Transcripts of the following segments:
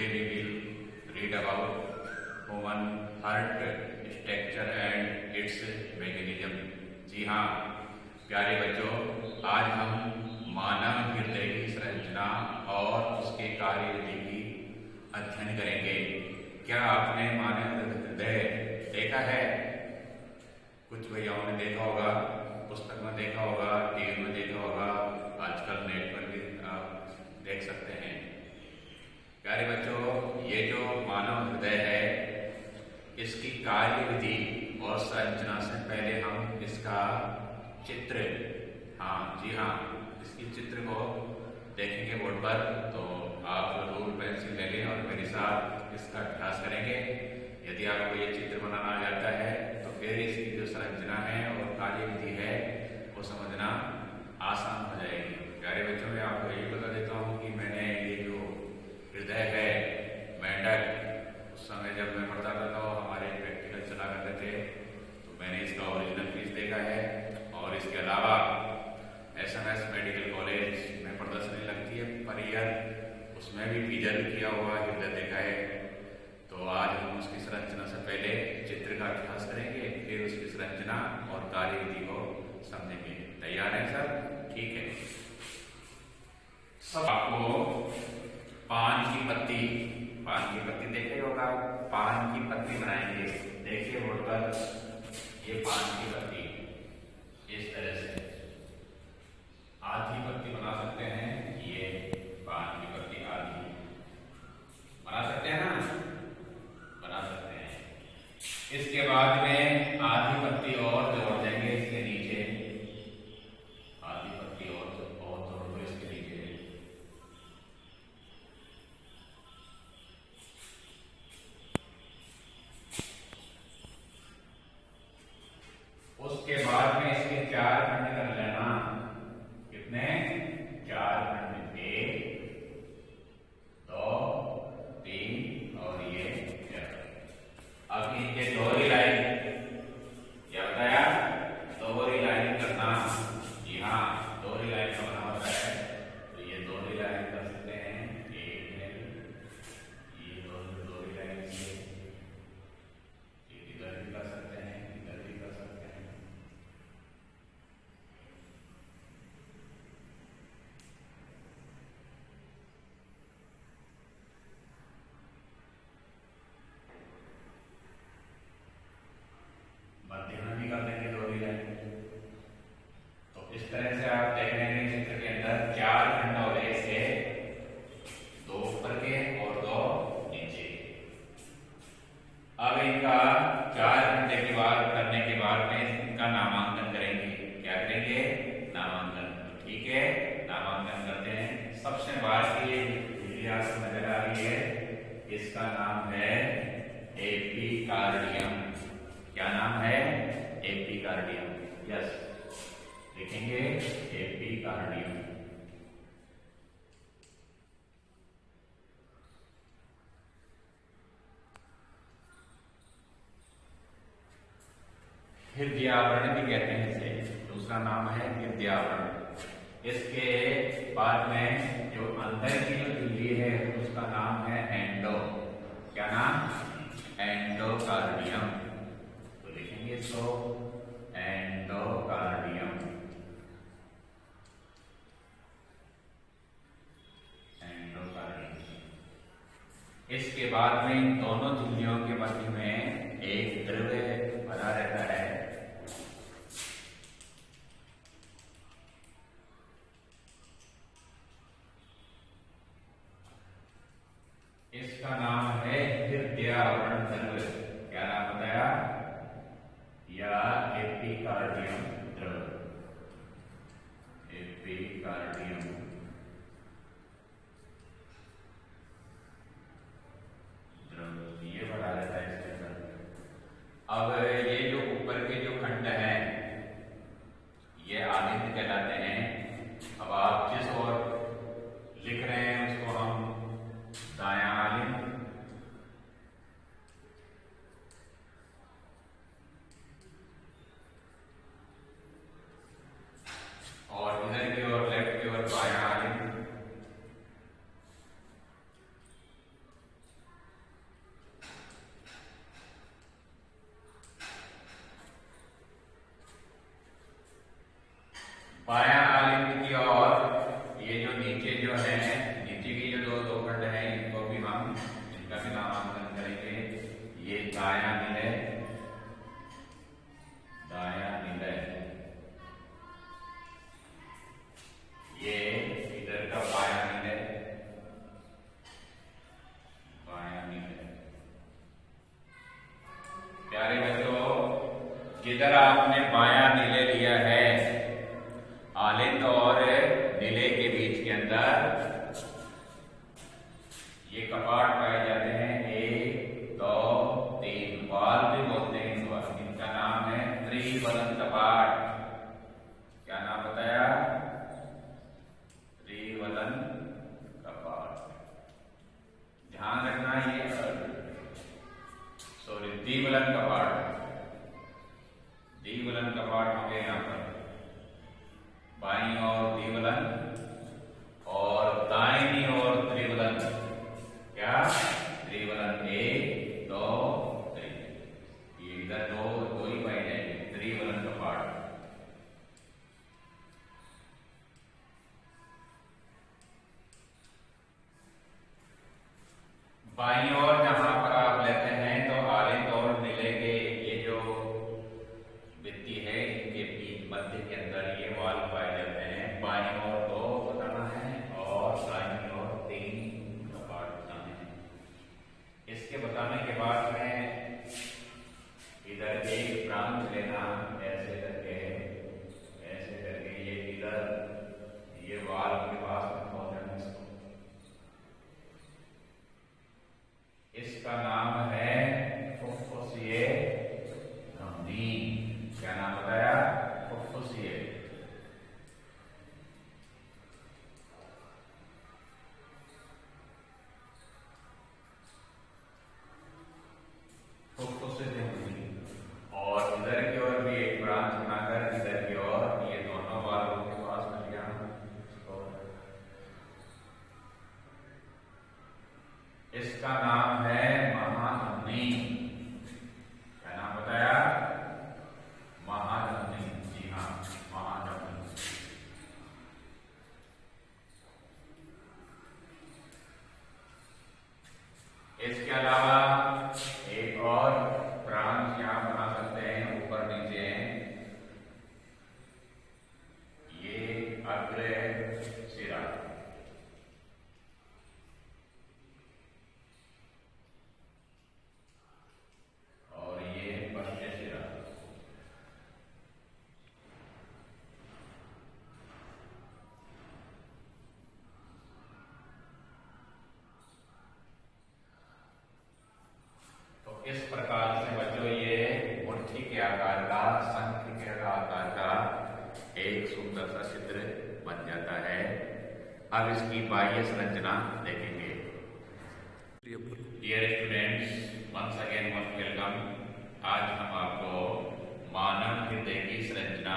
we will read about human heart structure and its mechanism। जी हाँ प्यारे बच्चों, आज हम मानव हृदय की संरचना और उसके कार्यविधि की अध्ययन करेंगे। क्या आपने मानव हृदय देखा है? कुछ भैयाओं ने देखा होगा, पुस्तक में देखा होगा, टीवी में देखा होगा, आजकल नेट पर भी आप देख सकते हैं। प्यारे बच्चों, ये जो मानव हृदय है, इसकी कार्यविधि और संरचना से पहले हम इसका चित्र, जी हाँ, इसकी चित्र को देखेंगे बोर्ड पर। तो आप रूल पेंसिल ले लें और मेरे साथ इसका अभ्यास करेंगे। यदि आपको ये चित्र बनाना आ जाता है तो फिर इसकी जो संरचना है और कार्यविधि है वो समझना आसान हो जाएगी। प्यारे बच्चों, मैं आपको यही बता देता हूँ कि मैंने ये जो हृदय है, मेंढक, उस समय जब मैं पढ़ता था तो हमारे प्रैक्टिकल चला करते थे, तो मैंने इसका ओरिजिनल पीस देखा है। और इसके अलावा SMS मेडिकल कॉलेज में प्रदर्शनी लगती है पर ईयर, उसमें भी फीचर किया हुआ हृदय देखा है। तो आज हम उसकी संरचना से पहले चित्र का अभ्यास करेंगे, फिर उसकी संरचना और कार्यविधि को समझेंगे। तैयार है सर? ठीक है। सब आपको पान की पत्ती देखे होगा, पान की पत्ती बनाएंगे। देखिए बोर्ड पर, ये पान की पत्ती इस तरह से आधी पत्ती बना सकते हैं। ये पान की पत्ती आधी बना सकते हैं ना, बना सकते हैं। इसके बाद में आधी पत्ती और जोड़ देंगे इसके नीचे, आधी पत्ती और जोड़ दो इसके नीचे। उसके बाद में इसके 4 खंड कर लेना। कितने? 4 खंड, 1, 2, 3 और ये 4। अब इनके दोहरी लाइन, क्या बताया? दोहरी लाइन करना। जी हाँ, दोहरी लाइन का बना होता है, तो ये दोहरी लाइन कर सकते हैं। एक है ये दोहरी लाइन से इधर भी कर सकते हैं, इधर भी कर सकते हैं। मध्य में भी कर देंगे दोहरी लाइन। तो इस तरह से आप देख रहे हैं चित्र के अंदर 4 खंड हो रहे से, 2 ऊपर के और 2 नीचे। अब इनका 4 घंटे के बाद करने के बाद में इनका नामांकन करेंगे। क्या करेंगे? नामांकन। तो ठीक है, नामांकन करते हैं। सबसे बाद की झिल्लियां नजर आ रही है, इसका नाम है एपिकार्डियम। क्या नाम है? एपिकार्डियम। यस, लिखेंगे एपिकार्डियम। हृदय आवरण भी कहते हैं इसे, दूसरा नाम है हृदय आवरण। इसके बाद में जो अंदर की जो झिल्ली है उसका नाम है एंडो। क्या नाम? एंडोकार्डियम। तो लिखेंगे इसको एंडोकार्डियम। एंडोकार्डियम। इसके बाद में इन दोनों झिल्लियों के मध्य में एक द्रव्य भरा रहता है। इसका नाम है हृदय आवरण द्रव्य। क्या नाम बताया? या एपिकार्डियम द्रव्य। एपिकार्डियम द्रव्य ये भरा रहता है इसके अंदर। अब ये जो ऊपर के जो खंड हैं ये आलिंद कहलाते हैं। अब आप जिस ओर लिख रहे हैं उसको हम दायां आलिंद, और इधर की ओर लेफ्ट की ओर बायां आलिंद। बायां आलिंग की ओर ये जो नीचे जो है, नीचे की जो दो खंड है, इनको भी हम इनका भी नामांकन करेंगे। ये दायां निलय, दायां निलय, ये इधर का बायां निलय, बायां निलय। प्यारे बच्चों, जिधर आपने बायां निलय लिया है, आलिंद और निलय के बीच के अंदर ये कपाट पाए जाते हैं। 1 2 3 वाल भी बोलते हैं इनका नाम है त्रिवलन कपाट। क्या नाम बताया? त्रिवलन कपाट। ध्यान रखना, ये द्विवलन कपाट, द्विवलन कपाट होंगे यहां पर। बाईं ओर द्विवलन और दाहिनी ओर त्रिवलन। क्या? त्रिवलन 1 2 3। ये इधर दो ही पाए जाएंगे, त्रिवलन कपाट। बाईं ओर जहां पर आप लेते हैं तो आलिंद और निलय के ये जो भित्ति है, इनके बीच मध्य के अंदर ये वाल पाए जाते हैं। बाईं ओर 2 बताना है और दाईं ओर 3 कपाट बताने हैं। इसके बताने के बाद में इधर एक प्रांत लेना, ऐसे करके ये इधर ये वाल के पास में पहुंचना। इसका नाम है फुफ्फुसीय धमनी। क्या नाम बताया? फुफ्फुसीय। फुफ्फुसीय धमनी। और इधर की ओर भी एक ब्रांच बनाकर इधर की ओर ये दोनों वालों के पास में लिया। इसका नाम है महाधमनी। क्या नाम बताया? महाधमनी। जी हाँ, महाधमनी। इसके अलावा एक और ब्रांच यहां बना सकते हैं, ऊपर नीचे। ये अग्र सिरा, और ये पश्च सिरा। तो इस प्रकार से बच्चों ये मुट्ठी के आकार का, शंख के आकार का एक सुंदर सा चित्र बन जाता है। अब इसकी बाह्य संरचना देखेंगे। Dear students, once again most welcome. आज हम आपको मानव हृदय की संरचना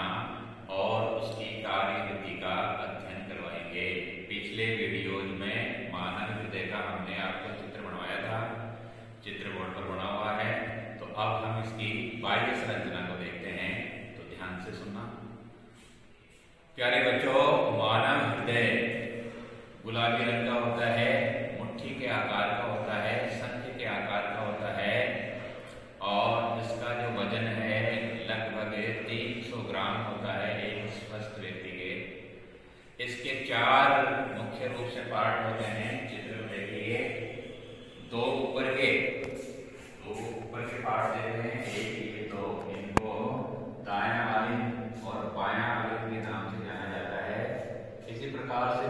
और उसकी कार्यविधि का अध्ययन करवाएंगे। पिछले वीडियोज में मानव हृदय का हमने आपको चित्र बनवाया था, चित्र बोर्ड पर बना हुआ है। तो अब हम इसकी बाह्य संरचना को देखते हैं, तो ध्यान से सुनना। प्यारे बच्चों, मानव हृदय गुलाबी रंग का होता है, मुट्ठी के आकार का होता है, शंख के आकार का होता है, और इसका जो वजन है लगभग 300 ग्राम होता है एक स्वस्थ व्यक्ति के। इसके 4 मुख्य रूप से पार्ट होते हैं। चित्र में देखिए, 2 ऊपर के पार्ट दे रहे हैं, एक ये 2। इनको दायां आलिंग और बायां आलिंग के नाम से जाना जाता है। इसी प्रकार से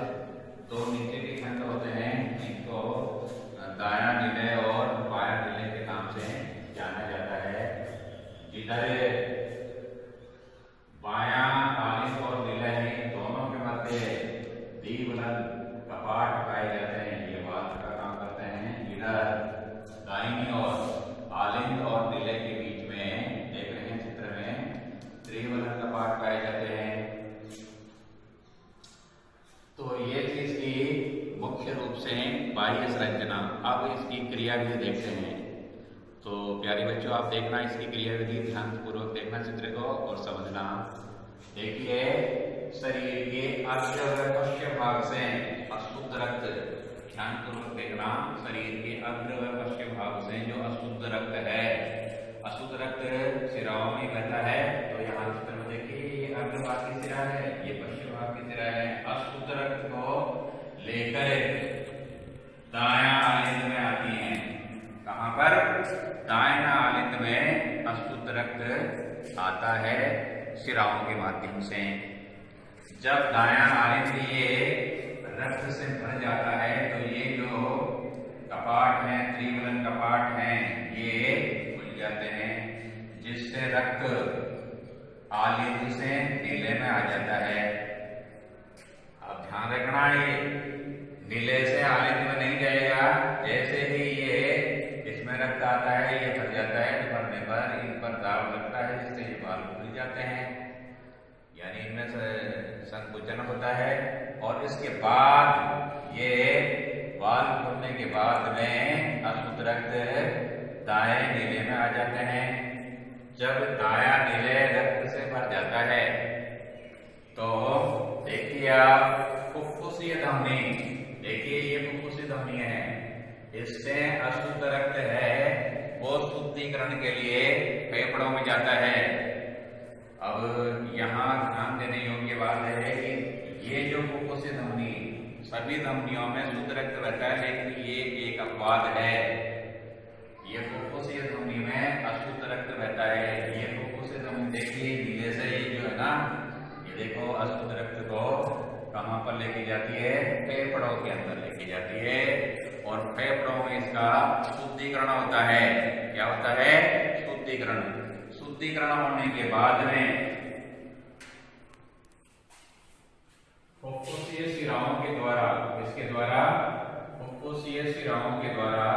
2 नीचे के खंड होते हैं, इनको दायां निलय और बायां निलय के नाम से जाना जाता है। जिधर बायां आलिंग और निलय है, दोनों के मध्य द्विवलन कपाट पाए जाते हैं। ये वाल का काम करते हैं। इधर दाहिनी ओर आलिंग और निलय के बीच में देख रहे हैं चित्र में त्रिवलन कपाट पाए जाते हैं। तो ये थी इसकी मुख्य रूप से बाह्य संरचना। अब इसकी क्रियाविधि देखते हैं। तो प्यारे बच्चों, आप देखना इसकी क्रियाविधि, ध्यानपूर्वक देखना चित्र को और समझना। देखिए शरीर के अग्र व पश्चिम भाग से अशुद्ध रक्त, ध्यानपूर्वक देखना, शरीर के अग्र व पश्चिम भाग से जो अशुद्ध रक्त है, अशुद्ध रक्त सिराओं में बहता है। तो यहाँ चित्र में देखिए ये अग्र भाग की सिरा है, ये पश्चिम भाग की सिरा है। अशुद्ध रक्त को लेकर दायां आलिंद में आती हैं। कहाँ पर? दायां आलिंद में अशुद्ध रक्त आता है सिराओं के माध्यम से। जब दायां आलिंद ये रक्त से भर जाता है तो ये जो कपाट है, त्रिवलन कपाट हैं, ये खुल जाते हैं, जिससे रक्त आलिंद से नीले में आ जाता है। अब ध्यान रखना, ये नीले से आलिंद में नहीं जाएगा। जैसे ही ये इसमें रक्त आता है, ये भर जाता है, तो भरने पर इन पर दाब लगता है, जिससे ये बाल खुल जाते हैं, यानी इनमें से संकुचन होता है। और इसके बाद ये बाल खुलने के बाद में अशुद्ध रक्त दाएं नीले में आ जाते हैं। जब दायां नीले रक्त से भर जाता है तो देखिए आप फुफ्फुसीय धमनी, देखिए ये फुफ्फुसीय धमनी है, इससे अशुद्ध रक्त है वो शुद्धिकरण के लिए फेफड़ों में जाता है। अब यहाँ ध्यान देने योग्य बात है कि ये जो फुफ्फुसीय धमनी, सभी धमनियों में शुद्ध रक्त रहता है, लेकिन ये एक अपवाद है। ये फुफ्फुसीय धमनी में अशुद्ध रक्त रहता है। ये फुफ्फुसीय धमनी देखिए नीले से ही जो है ना, ये देखो अशुद्ध रक्त को कहाँ पर लेके जाती है? फेफड़ों के अंदर लेके जाती है, और फेफड़ों में इसका शुद्धिकरण होता है। क्या होता है? शुद्धिकरण। शुद्धिकरण होने के बाद में फुफ्फुसीय शिराओं के द्वारा, इसके द्वारा फुफ्फुसीय शिराओं के द्वारा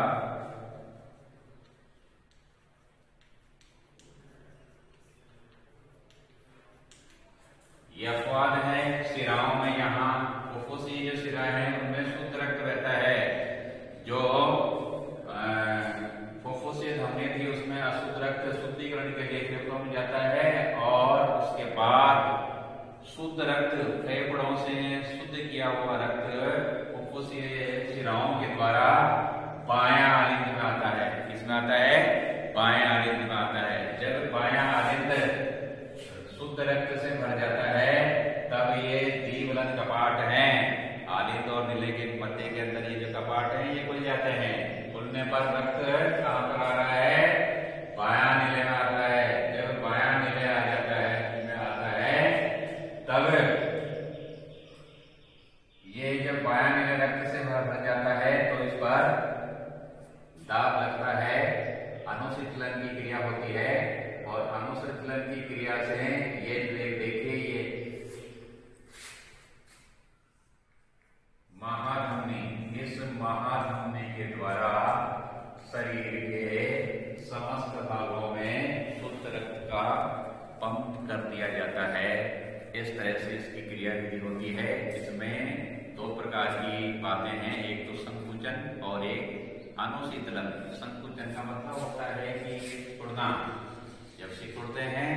यह अपवाद है। शिराओं में यहाँ फुफ्फुसीय जो शिरा है उनमें शुद्ध रक्त रहता है। जो फुफ्फुसीय धमनी थी उसमें अशुद्ध रक्त शुद्धिकरण के लिए फेफड़ों में जाता है, और उसके बाद शुद्ध रक्त फेफड़ों से शुद्ध किया हुआ रक्त फुफ्फुसीय शिराओं के द्वारा बायां आलिंद में आता है। किसमें आता है? बायां आलिंद में आता है। जब बायां आलिंद शुद्ध रक्त से भर जाता है तब ये द्विवलन कपाट हैं, आलिंद और नीले के मध्य के अंदर ये जो कपाट हैं ये खुल जाते हैं। खुलने पर रक्त कहाँ पर आ रहा है? बायां नीले में आता है। जब बायां नीले आ जाता है, में आता है, तब ये जब बायां नीले रक्त से भर जाता है तो इस पर दाब लगता है, अनुशीतलन की क्रिया होती है, और अनुशीतलन की क्रिया से ये देखिए ये महाधमनी, इस महाधमनी के द्वारा शरीर के समस्त भागों में शुद्ध रक्त का पंप कर दिया जाता है। इस तरह से इसकी क्रिया विधि होती है। इसमें दो प्रकार की बातें हैं, एक तो संकुचन और एक अनुशीतलन। संकुचन का मतलब होता है कि सिकुड़ना। जब सिकुड़ते हैं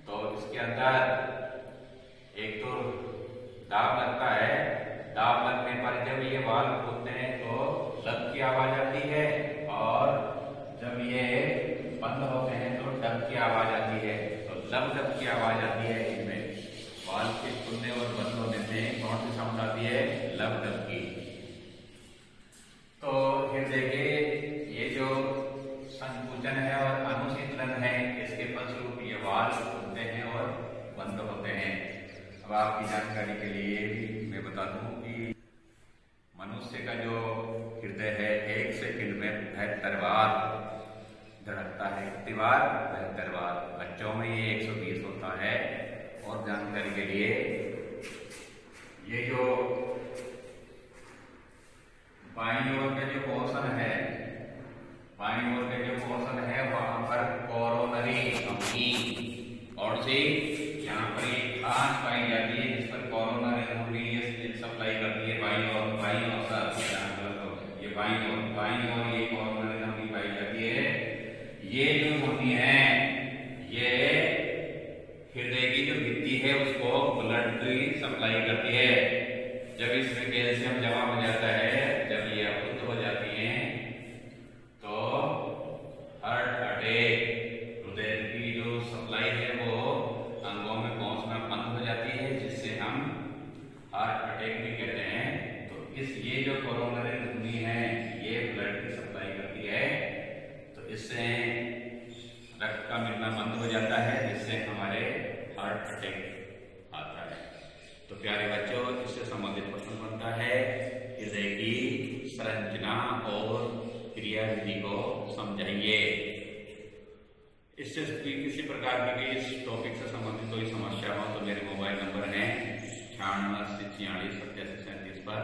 तो इसके अंदर एक तो दाब लगता है, दाब लगने पर जब ये वाल खोलते हैं तो लब की आवाज आती है, और जब ये बंद होते हैं तो डब की आवाज आती है। तो लब डब की आवाज आती है। इनमें वाल के खुलने और बंद होने में कौन सी साउंड आती है? लब डब की। तो फिर देखिए ये जो संकुचन है और अनुशीतलन है, इसके फलस्वरूप ये वाल खुलते हैं और बंद होते हैं। अब आपकी जानकारी के लिए मैं बता दूं कि मनुष्य का जो हृदय है 1 सेकंड में 72 बार धड़कता है। कितनी बार? 72 बार। बच्चों में ये 120 होता है। और जानकारी के लिए ये जो बाईं ओर का जो पोर्शन है, बाईं ओर का जो पोर्शन है वहां पर कोरोनरी धमनी, और से यहाँ पर एक खास पाई जाती है जिस पर कोरोनरी धमनी सप्लाई करती है। बाईं ओर ये बाईं ओर ये कोरोनरी धमनी पाई जाती है। ये जो धमनी है ये हृदय की जो भित्ति की सप्लाई करती है। जब इसमें कैल्शियम जमा हो जाता है, जब ये अवरुद्ध हो जाती है तो हार्ट अटैक, हृदय की जो सप्लाई है वो अंगों में पहुंचना बंद हो जाती है, जिससे हम हार्ट अटैक भी कहते हैं। तो ये जो कोरोनरी धमनी है ये ब्लड की सप्लाई करती है, तो इससे रक्त का मिलना बंद हो जाता है, जिससे हमारे हार्ट अटैक आता है। तो प्यारे बच्चों, इससे संबंधित प्रश्न बनता है हृदय की संरचना और क्रियाविधि को समझाइए। इससे किसी प्रकार की इस टॉपिक से संबंधित कोई समस्या हो तो मेरे मोबाइल नंबर है 98 80 46 87 37 पर